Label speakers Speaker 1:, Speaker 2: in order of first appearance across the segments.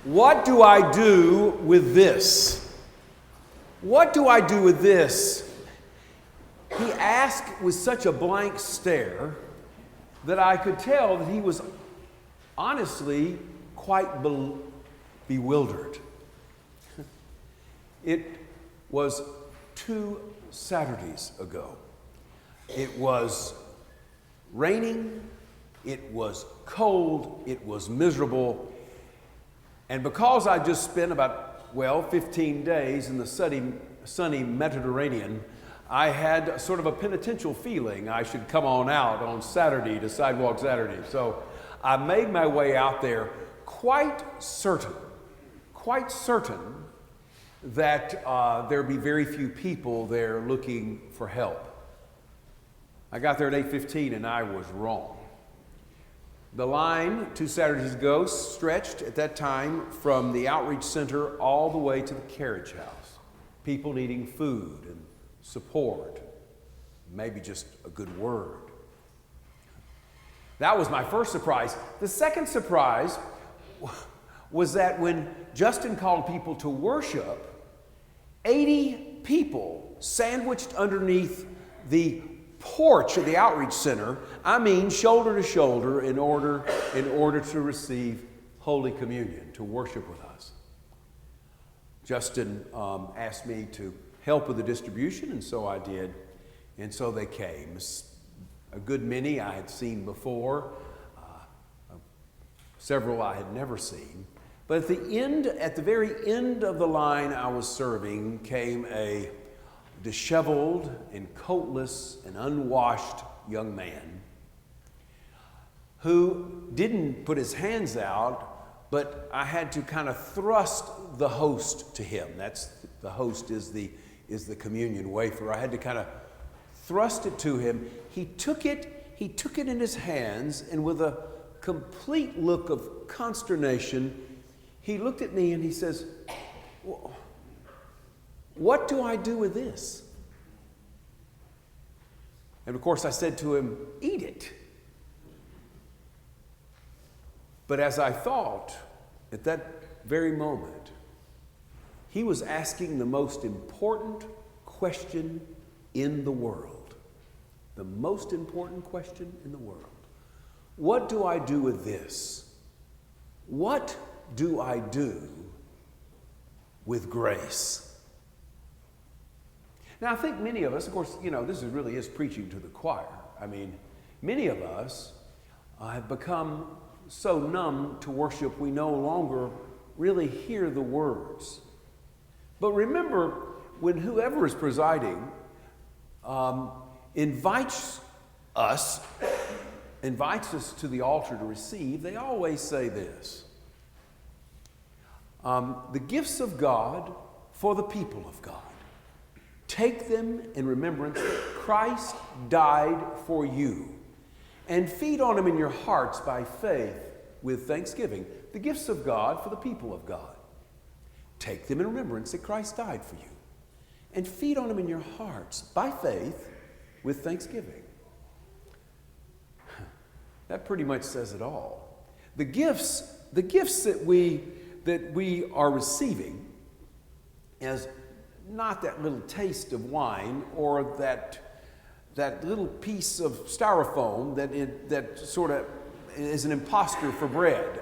Speaker 1: What do I do with this? What do I do with this? He asked with such a blank stare that I could tell that he was honestly quite bewildered. It was 2 Saturdays ago. It was raining, it was cold, it was miserable, and because I just spent about, 15 days in the sunny Mediterranean, I had sort of a penitential feeling I should come on out on Saturday to Sidewalk Saturday. So I made my way out there quite certain that there'd be very few people there looking for help. I got there at 8:15 and I was wrong. The line 2 Saturdays ago stretched at that time from the outreach center all the way to the carriage house. People needing food and support, maybe just a good word. That was my first surprise. The second surprise was that when Justin called people to worship, 80 people sandwiched underneath the porch of the outreach center, shoulder to shoulder, in order to receive Holy Communion, to worship with us. Justin asked me to help with the distribution, and so I did, and so they came. A good many I had seen before, several I had never seen. But at the very end of the line I was serving, came a disheveled and coatless and unwashed young man who didn't put his hands out, but I had to kind of thrust the host to him. The host is the communion wafer. I had to kind of thrust it to him. He took it in his hands, and with a complete look of consternation, he looked at me and he says, "What do I do with this?" And of course I said to him, "Eat it." But as I thought, at that very moment, he was asking the most important question in the world. The most important question in the world. What do I do with this? What do I do with grace? Now, I think many of us, of course, this really is preaching to the choir. Many of us have become so numb to worship we no longer really hear the words. But remember, when whoever is presiding invites us to the altar to receive, they always say this: the gifts of God for the people of God. Take them in remembrance that Christ died for you, and feed on them in your hearts by faith with thanksgiving. The gifts of God for the people of God. Take them in remembrance that Christ died for you, and feed on them in your hearts by faith with thanksgiving. That pretty much says it all. The gifts that we are receiving as not that little taste of wine or that little piece of styrofoam that sort of is an imposter for bread.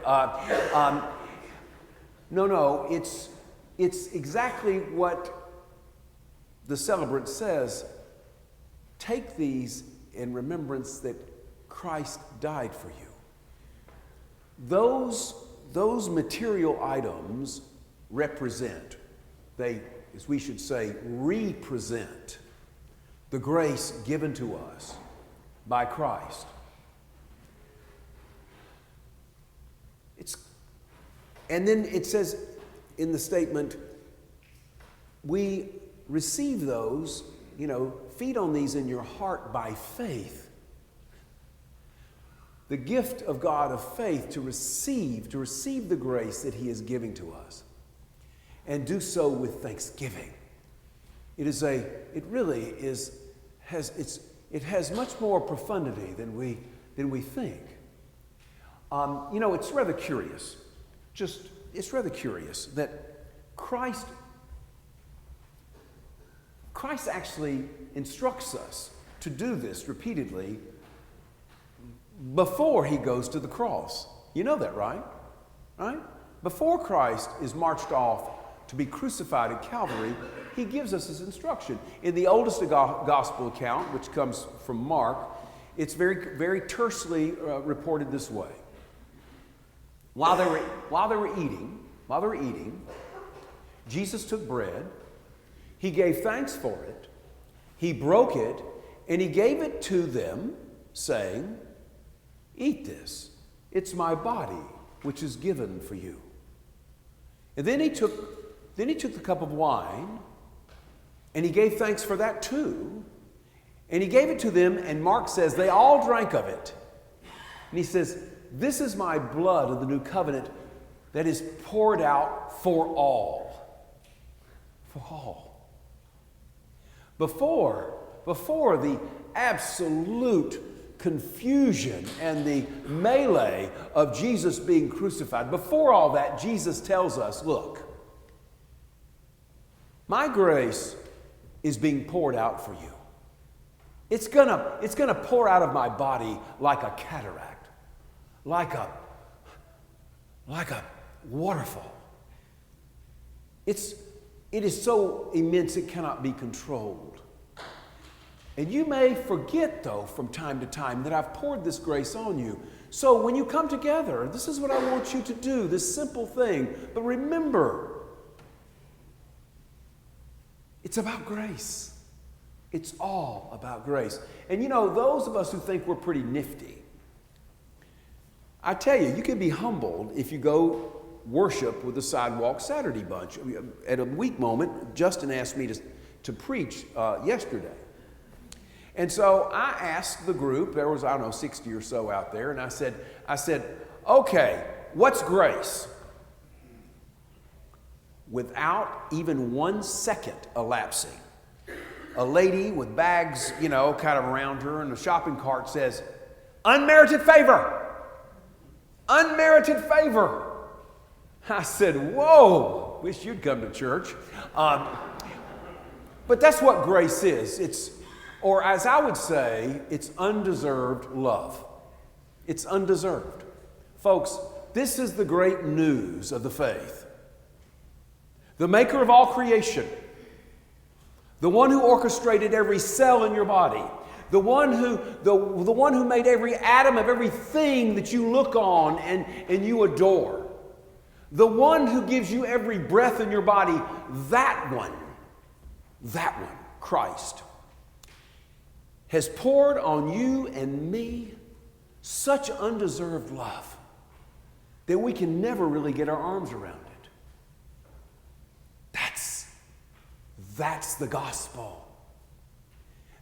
Speaker 1: No, it's exactly what the celebrant says. Take these in remembrance that Christ died for you. Those material items represent, as we should say, represent the grace given to us by Christ. And then it says in the statement, we receive those, feed on these in your heart by faith. The gift of God of faith to receive the grace that He is giving to us, and do so with thanksgiving. It has much more profundity than we think. It's rather curious. Just it's rather curious that Christ actually instructs us to do this repeatedly before he goes to the cross. You know that, right? Right? Before Christ is marched off to be crucified at Calvary, he gives us his instruction. In the oldest gospel account, which comes from Mark, it's very, very tersely reported this way. While they were eating, Jesus took bread, he gave thanks for it, he broke it, and he gave it to them, saying, "Eat this, it's my body, which is given for you." And then he took the cup of wine, and he gave thanks for that too, and he gave it to them, and Mark says they all drank of it. And he says, "This is my blood of the new covenant that is poured out for all." For all. Before the absolute confusion and the melee of Jesus being crucified, before all that, Jesus tells us, look, my grace is being poured out for you. It's gonna pour out of my body like a cataract, like a waterfall. It is so immense it cannot be controlled. And you may forget, though, from time to time that I've poured this grace on you. So when you come together, this is what I want you to do, this simple thing. But remember, it's about grace. It's all about grace. And you know, those of us who think we're pretty nifty, I tell you, you can be humbled if you go worship with the Sidewalk Saturday bunch. At a weak moment, Justin asked me to preach yesterday. And so I asked the group, there was, 60 or so out there, and I said, okay, what's grace? Without even 1 second elapsing, a lady with bags, kind of around her and a shopping cart says, unmerited favor. Unmerited favor. I said, whoa, wish you'd come to church. But that's what grace is. Or as I would say, it's undeserved love. It's undeserved. Folks, this is the great news of the faith. The maker of all creation, the one who orchestrated every cell in your body, the one who made every atom of everything that you look on and you adore, the one who gives you every breath in your body, that one, Christ, has poured on you and me such undeserved love that we can never really get our arms around it. That's the gospel.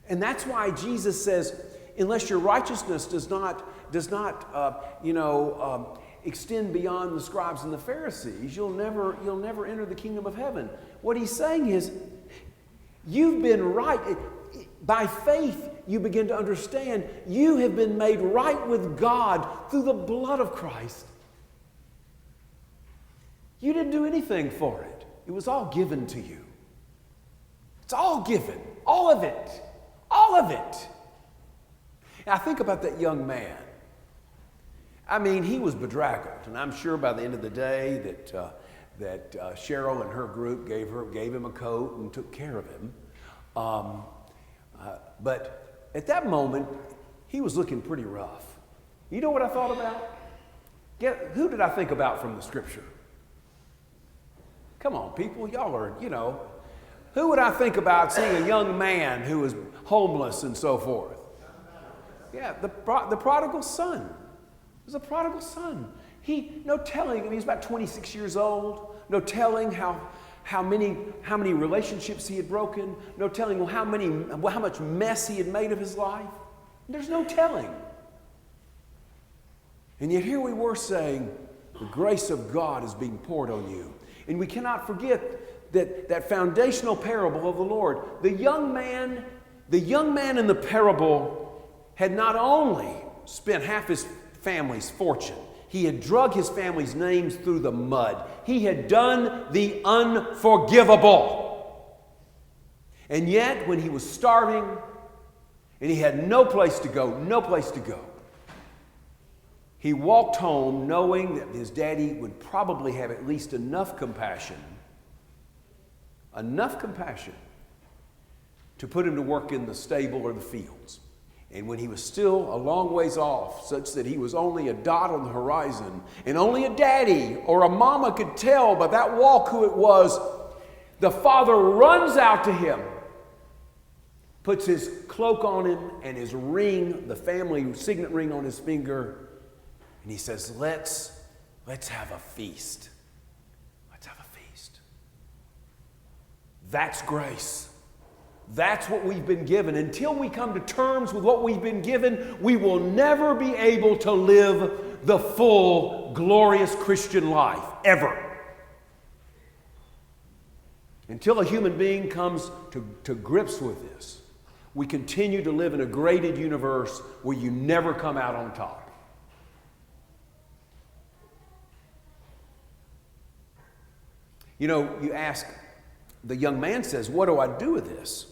Speaker 1: And that's why Jesus says, unless your righteousness does not extend beyond the scribes and the Pharisees, you'll never enter the kingdom of heaven. What he's saying is, you've been right. By faith, you begin to understand you have been made right with God through the blood of Christ. You didn't do anything for it. It was all given to you. It's all given. All of it. All of it. Now, I think about that young man. I mean, he was bedraggled, and I'm sure by the end of the day that Cheryl and her group gave him a coat and took care of him. But at that moment, he was looking pretty rough. You know what I thought about? Who did I think about from the scripture? Come on, people, y'all are, Who would I think about seeing a young man who was homeless and so forth? Yeah, the prodigal son. It was a prodigal son. No telling, he was about 26 years old. No telling how many relationships he had broken. No telling how much mess he had made of his life. There's no telling. And yet here we were saying, the grace of God is being poured on you. And we cannot forget that foundational parable of the Lord. The young man in the parable had not only spent half his family's fortune, He had drug his family's names through the mud. He had done the unforgivable. And yet, when he was starving and he had no place to go, he walked home knowing that his daddy would probably have at least enough compassion to put him to work in the stable or the fields. And when he was still a long ways off, such that he was only a dot on the horizon, and only a daddy or a mama could tell by that walk who it was, the father runs out to him, puts his cloak on him and his ring, the family signet ring on his finger, and he says, let's have a feast. Let's have a feast. That's grace. That's what we've been given. Until we come to terms with what we've been given, we will never be able to live the full, glorious Christian life, ever. Until a human being comes to grips with this, we continue to live in a graded universe where you never come out on top. You know, you ask, the young man says, what do I do with this?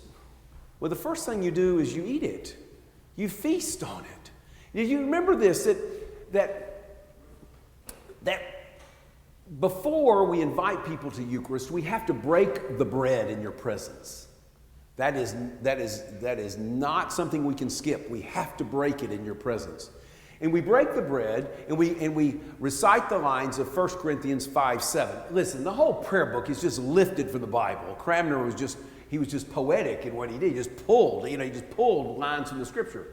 Speaker 1: Well, the first thing you do is you eat it. You feast on it. Did you remember this, that before we invite people to Eucharist, we have to break the bread in your presence. That is not something we can skip. We have to break it in your presence. And we break the bread, and we recite the lines of 1 Corinthians 5:7. Listen, the whole prayer book is just lifted from the Bible. Cranmer was just poetic in what he did. He just pulled lines from the Scripture.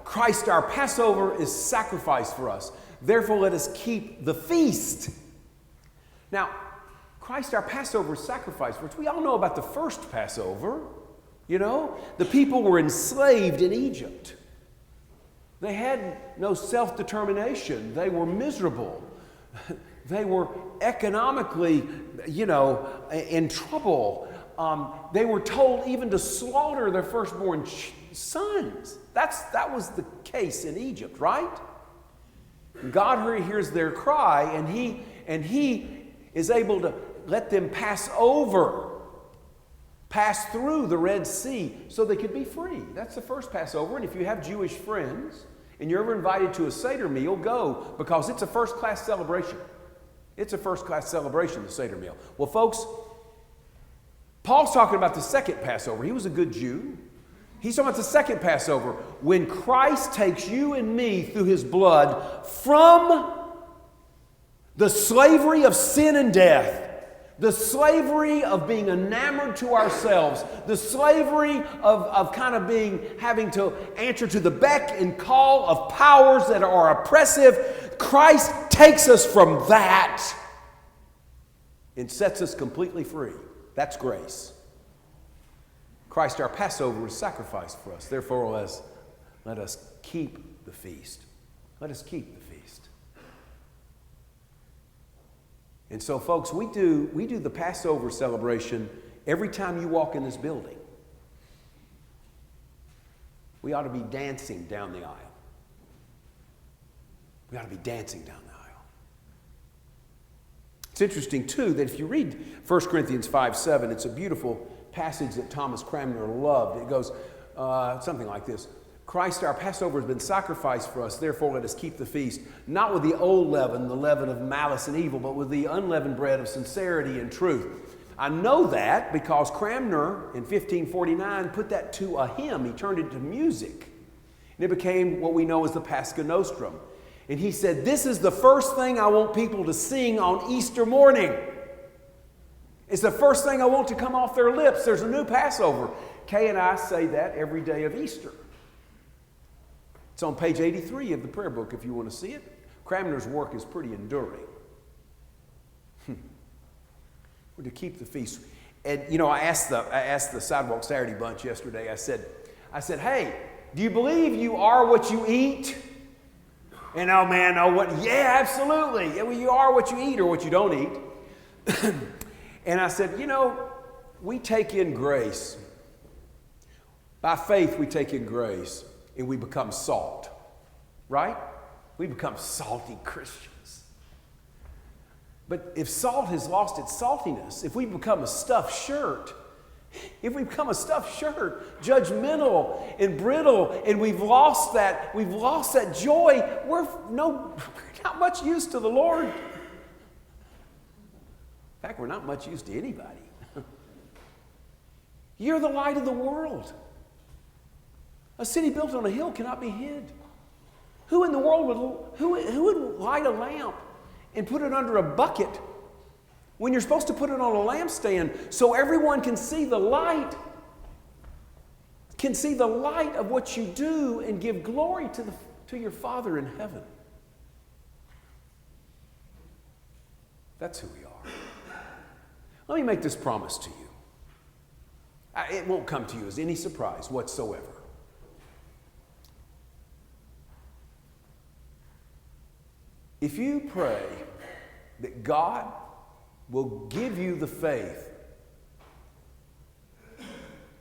Speaker 1: Christ our Passover is sacrificed for us. Therefore, let us keep the feast. Now, Christ our Passover is sacrificed for us. We all know about the first Passover. The people were enslaved in Egypt. They had no self-determination. They were miserable. They were economically, in trouble. They were told even to slaughter their firstborn sons. That was the case in Egypt, right? God hears their cry, and He is able to let them pass through the Red Sea so they could be free. That's the first Passover. And if you have Jewish friends and you're ever invited to a Seder meal, go, because it's a first-class celebration. It's a first-class celebration, the Seder meal. Well, folks, Paul's talking about the second Passover. He was a good Jew. He's talking about the second Passover, when Christ takes you and me through His blood from the slavery of sin and death, the slavery of being enamored to ourselves, the slavery of having to answer to the beck and call of powers that are oppressive. Christ takes us from that and sets us completely free. That's grace. Christ our Passover is sacrificed for us. Therefore, let us keep the feast. Let us keep the feast. And so, folks, we do the Passover celebration every time you walk in this building. We ought to be dancing down the aisle. We ought to be dancing down the aisle. It's interesting, too, that if you read 1 Corinthians 5:7, it's a beautiful passage that Thomas Cranmer loved. It goes something like this. Christ our Passover has been sacrificed for us, therefore let us keep the feast, not with the old leaven, the leaven of malice and evil, but with the unleavened bread of sincerity and truth. I know that because Cranmer in 1549 put that to a hymn. He turned it to music. And it became what we know as the Pascha Nostrum. And he said, this is the first thing I want people to sing on Easter morning. It's the first thing I want to come off their lips. There's a new Passover. Kay and I say that every day of Easter. It's on page 83 of the prayer book if you want to see it. Cranmer's work is pretty enduring. We're to keep the feast. And, I asked the Sidewalk Saturday bunch yesterday, I said, hey, do you believe you are what you eat? And oh man, yeah, absolutely. Yeah, well, you are what you eat or what you don't eat. And I said, we take in grace. By faith, we take in grace and we become salt, right? We become salty Christians. But if salt has lost its saltiness, if we become a stuffed shirt, judgmental and brittle, and we've lost that joy, we're not much use to the Lord. In fact, we're not much use to anybody. You're the light of the world. A city built on a hill cannot be hid. Who in the world would light a lamp and put it under a bucket when you're supposed to put it on a lampstand so everyone can see the light of what you do and give glory to your Father in heaven? That's who we are. Let me make this promise to you. It won't come to you as any surprise whatsoever. If you pray that God will give you the faith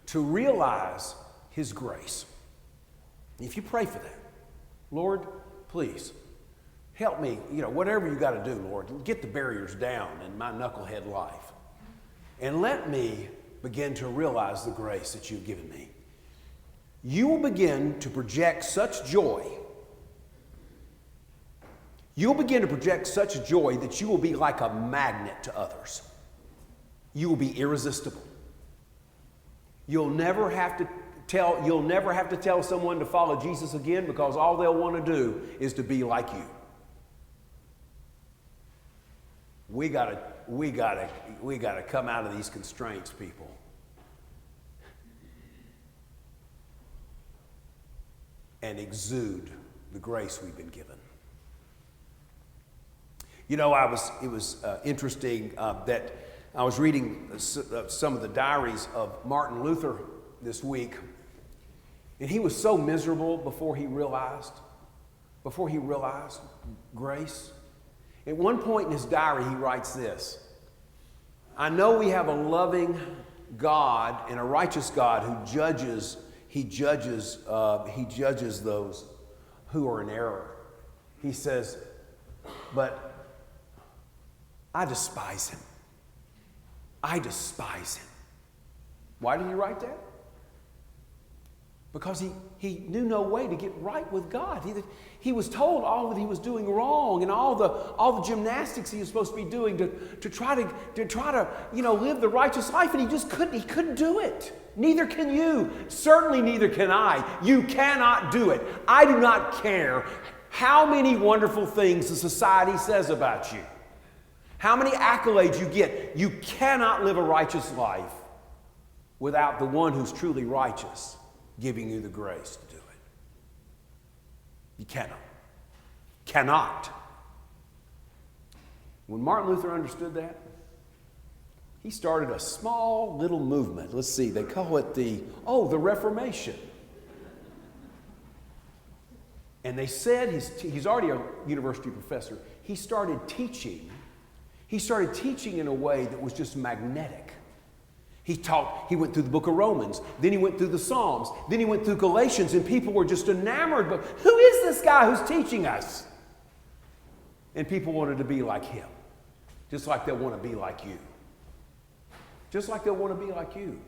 Speaker 1: to realize His grace, if you pray for that, Lord, please help me, whatever you got to do, Lord, get the barriers down in my knucklehead life. And let me begin to realize the grace that you've given me. You will begin to project such joy. You'll begin to project such joy that you will be like a magnet to others. You will be irresistible. You'll never have to tell someone to follow Jesus again, because all they'll want to do is to be like you. We gotta come out of these constraints, people. And exude the grace we've been given. It was interesting that I was reading some of the diaries of Martin Luther this week, and he was so miserable before he realized grace. At one point in his diary, he writes this: I know we have a loving God and a righteous God who judges those who are in error. He says, but I despise him. I despise him. Why did he write that? Because he knew no way to get right with God. He was told all that he was doing wrong, and all the gymnastics he was supposed to be doing to try to live the righteous life, and he couldn't do it. Neither can you. Certainly neither can I. You cannot do it. I do not care how many wonderful things the society says about you, how many accolades you get. You cannot live a righteous life without the one who's truly righteous giving you the grace to do it. You cannot. When Martin Luther understood that, he started a small little movement. Let's see, they call it the Reformation. And they said he's already a university professor. He started teaching in a way that was just magnetic. He went through the book of Romans, then he went through the Psalms, then he went through Galatians, and people were just enamored. But who is this guy who's teaching us? And people wanted to be like him, just like they'll want to be like you. Just like they'll want to be like you.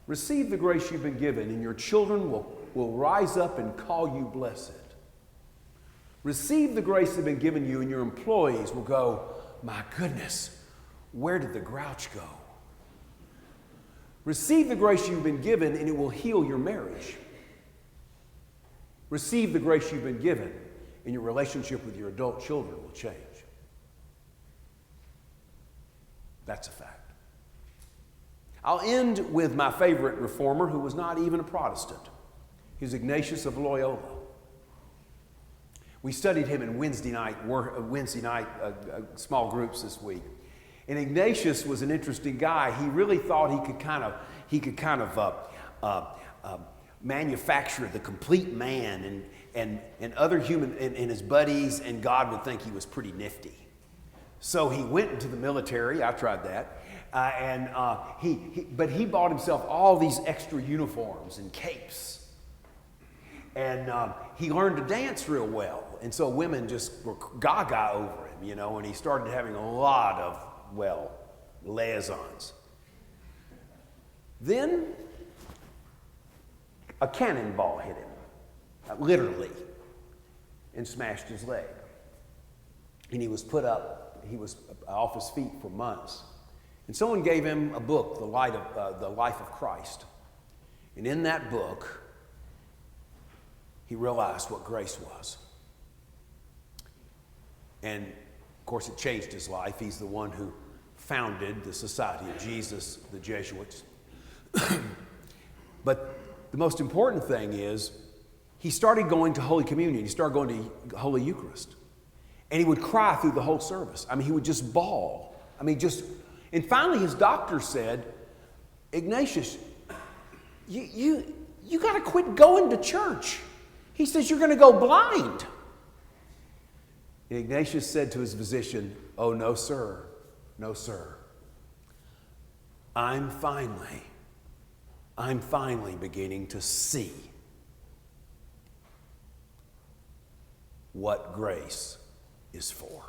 Speaker 1: Receive the grace you've been given, and your children will rise up and call you blessed. Receive the grace that's been given you, and your employees will go, my goodness, where did the grouch go? Receive the grace you've been given, and it will heal your marriage. Receive the grace you've been given, and your relationship with your adult children will change. That's a fact. I'll end with my favorite reformer, who was not even a Protestant. He was Ignatius of Loyola. We studied him in Wednesday night small groups this week. And Ignatius was an interesting guy. He really thought he could kind of manufacture the complete man, and other human and his buddies and God would think he was pretty nifty. So he went into the military. I tried that, but he bought himself all these extra uniforms and capes. And he learned to dance real well. And so women just were gaga over him, you know, and he started having a lot of, well, liaisons. Then a cannonball hit him, literally, and smashed his leg. And he was put up, he was off his feet for months. And someone gave him a book, The Life of Christ. And in that book, he realized what grace was. And, of course, it changed his life. He's the one who founded the Society of Jesus, the Jesuits. But the most important thing is he started going to Holy Communion. He started going to Holy Eucharist. And he would cry through the whole service. I mean, he would just bawl. I mean, just... And finally his doctor said, Ignatius, you got to quit going to church. He says, you're going to go blind. And Ignatius said to his physician, oh, no, sir. No, sir. I'm finally beginning to see what grace is for.